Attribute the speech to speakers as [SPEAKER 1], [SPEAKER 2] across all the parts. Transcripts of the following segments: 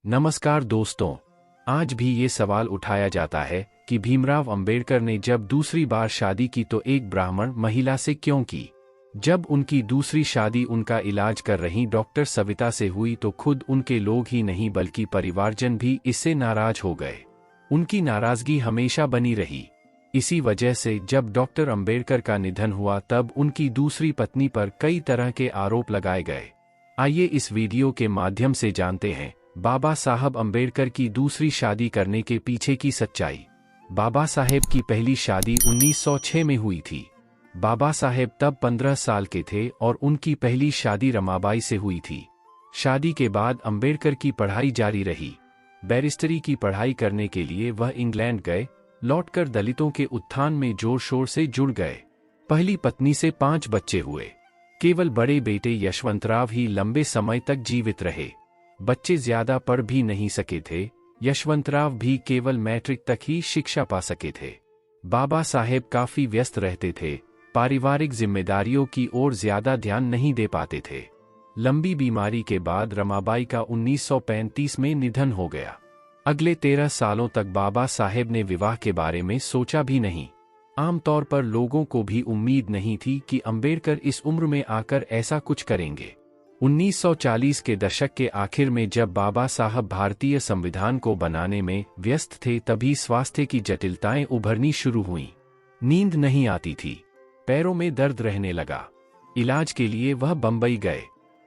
[SPEAKER 1] नमस्कार दोस्तों, आज भी ये सवाल उठाया जाता है कि भीमराव अंबेडकर ने जब दूसरी बार शादी की तो एक ब्राह्मण महिला से क्यों की। जब उनकी दूसरी शादी उनका इलाज कर रही डॉक्टर सविता से हुई तो खुद उनके लोग ही नहीं बल्कि परिवारजन भी इससे नाराज हो गए। उनकी नाराजगी हमेशा बनी रही। इसी वजह से जब डॉक्टर अंबेडकर का निधन हुआ तब उनकी दूसरी पत्नी पर कई तरह के आरोप लगाए गए। आइए इस वीडियो के माध्यम से जानते हैं बाबा साहब अंबेडकर की दूसरी शादी करने के पीछे की सच्चाई। बाबा साहेब की पहली शादी 1906 में हुई थी। बाबा साहेब तब 15 साल के थे और उनकी पहली शादी रमाबाई से हुई थी। शादी के बाद अंबेडकर की पढ़ाई जारी रही। बैरिस्टरी की पढ़ाई करने के लिए वह इंग्लैंड गए। लौटकर दलितों के उत्थान में जोर शोर से जुड़ गए। पहली पत्नी से 5 बच्चे हुए। केवल बड़े बेटे यशवंतराव ही लंबे समय तक जीवित रहे। बच्चे ज्यादा पढ़ भी नहीं सके थे। यशवंतराव भी केवल मैट्रिक तक ही शिक्षा पा सके थे। बाबा साहेब काफी व्यस्त रहते थे। पारिवारिक जिम्मेदारियों की ओर ज्यादा ध्यान नहीं दे पाते थे। लंबी बीमारी के बाद रमाबाई का 1935 में निधन हो गया। अगले 13 सालों तक बाबा साहेब ने विवाह के बारे में सोचा भी नहीं। आमतौर पर लोगों को भी उम्मीद नहीं थी कि अंबेडकर इस उम्र में आकर ऐसा कुछ करेंगे। 1940 के दशक के आखिर में जब बाबा साहब भारतीय संविधान को बनाने में व्यस्त थे तभी स्वास्थ्य की जटिलताएं उभरनी शुरू हुईं। नींद नहीं आती थी। पैरों में दर्द रहने लगा। इलाज के लिए वह बंबई गए।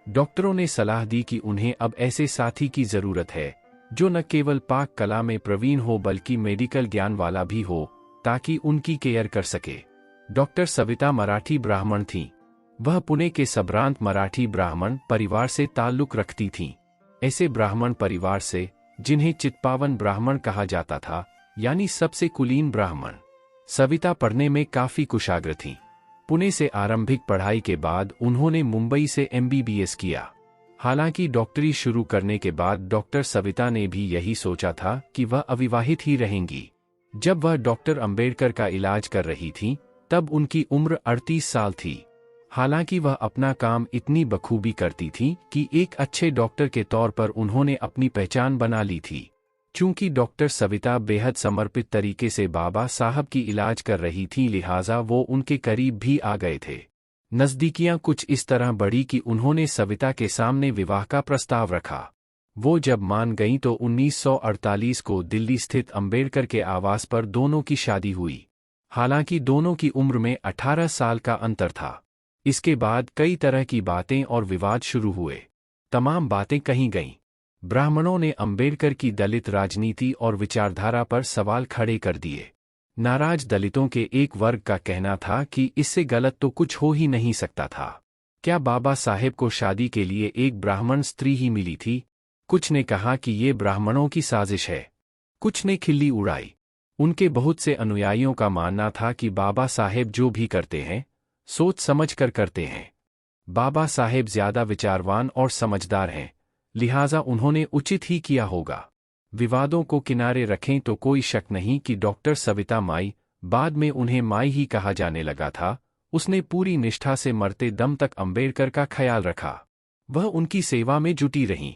[SPEAKER 1] डॉक्टरों ने सलाह दी कि उन्हें अब ऐसे साथी की जरूरत है जो न केवल पाक कला में प्रवीण हो बल्कि मेडिकल ज्ञान वाला भी हो ताकि उनकी केयर कर सके। डॉक्टर सविता मराठी ब्राह्मण थीं। वह पुणे के संभ्रांत मराठी ब्राह्मण परिवार से ताल्लुक रखती थीं। ऐसे ब्राह्मण परिवार से जिन्हें चित्पावन ब्राह्मण कहा जाता था, यानी सबसे कुलीन ब्राह्मण। सविता पढ़ने में काफी कुशाग्र थीं। पुणे से आरंभिक पढ़ाई के बाद उन्होंने मुंबई से MBBS किया। हालांकि डॉक्टरी शुरू करने के बाद डॉक्टर सविता ने भी यही सोचा था कि वह अविवाहित ही रहेंगी। जब वह डॉक्टर अंबेडकर का इलाज कर रही थीं, तब उनकी उम्र 38 साल थी। हालांकि वह अपना काम इतनी बखूबी करती थीं कि एक अच्छे डॉक्टर के तौर पर उन्होंने अपनी पहचान बना ली थी। चूंकि डॉक्टर सविता बेहद समर्पित तरीके से बाबा साहब की इलाज कर रही थीं, लिहाजा वो उनके करीब भी आ गए थे। नज़दीकियां कुछ इस तरह बढ़ी कि उन्होंने सविता के सामने विवाह का प्रस्ताव रखा। वो जब मान गईं तो 1948 को दिल्ली स्थित अंबेडकर के आवास पर दोनों की शादी हुई। हालांकि दोनों की उम्र में 18 साल का अंतर था। इसके बाद कई तरह की बातें और विवाद शुरू हुए। तमाम बातें कही गईं। ब्राह्मणों ने अंबेडकर की दलित राजनीति और विचारधारा पर सवाल खड़े कर दिए। नाराज दलितों के एक वर्ग का कहना था कि इससे गलत तो कुछ हो ही नहीं सकता था। क्या बाबा साहेब को शादी के लिए एक ब्राह्मण स्त्री ही मिली थी? कुछ ने कहा कि ये ब्राह्मणों की साजिश है। कुछ ने खिल्ली उड़ाई। उनके बहुत से अनुयायियों का मानना था कि बाबा साहेब जो भी करते हैं सोच समझ कर करते हैं। बाबा साहेब ज्यादा विचारवान और समझदार हैं, लिहाजा उन्होंने उचित ही किया होगा। विवादों को किनारे रखें तो कोई शक नहीं कि डॉक्टर सविता माई, बाद में उन्हें माई ही कहा जाने लगा था, उसने पूरी निष्ठा से मरते दम तक अंबेडकर का ख्याल रखा। वह उनकी सेवा में जुटी रहीं।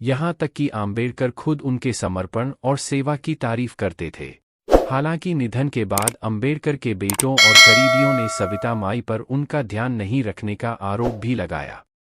[SPEAKER 1] यहाँ तक कि अंबेडकर खुद उनके समर्पण और सेवा की तारीफ करते थे। हालांकि निधन के बाद अंबेडकर के बेटों और करीबियों ने सविता माई पर उनका ध्यान नहीं रखने का आरोप भी लगाया।